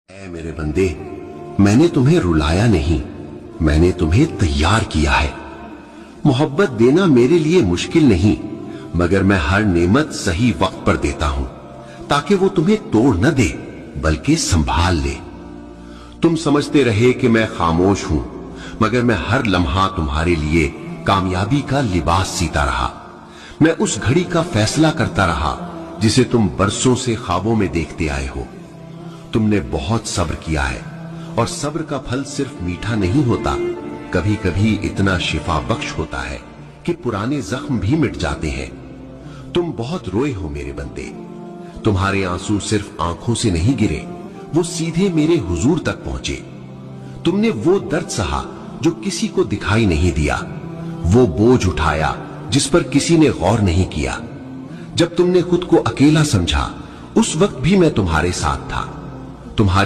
اے میرے بندے، میں نے تمہیں رلایا نہیں، میں نے تمہیں تیار کیا ہے۔ محبت دینا میرے لیے مشکل نہیں، مگر میں ہر نعمت صحیح وقت پر دیتا ہوں تاکہ وہ تمہیں توڑ نہ دے بلکہ سنبھال لے۔ تم سمجھتے رہے کہ میں خاموش ہوں، مگر میں ہر لمحہ تمہارے لیے کامیابی کا لباس سیتا رہا۔ میں اس گھڑی کا فیصلہ کرتا رہا جسے تم برسوں سے خوابوں میں دیکھتے آئے ہو۔ تم نے بہت صبر کیا ہے، اور صبر کا پھل صرف میٹھا نہیں ہوتا، کبھی کبھی اتنا شفا بخش ہوتا ہے کہ پرانے زخم بھی مٹ جاتے ہیں۔ تم بہت روئے ہو میرے بندے، تمہارے آنسو صرف آنکھوں سے نہیں گرے، وہ سیدھے میرے حضور تک پہنچے۔ تم نے وہ درد سہا جو کسی کو دکھائی نہیں دیا، وہ بوجھ اٹھایا جس پر کسی نے غور نہیں کیا۔ جب تم نے خود کو اکیلا سمجھا، اس وقت بھی میں تمہارے ساتھ تھا۔ تمہاری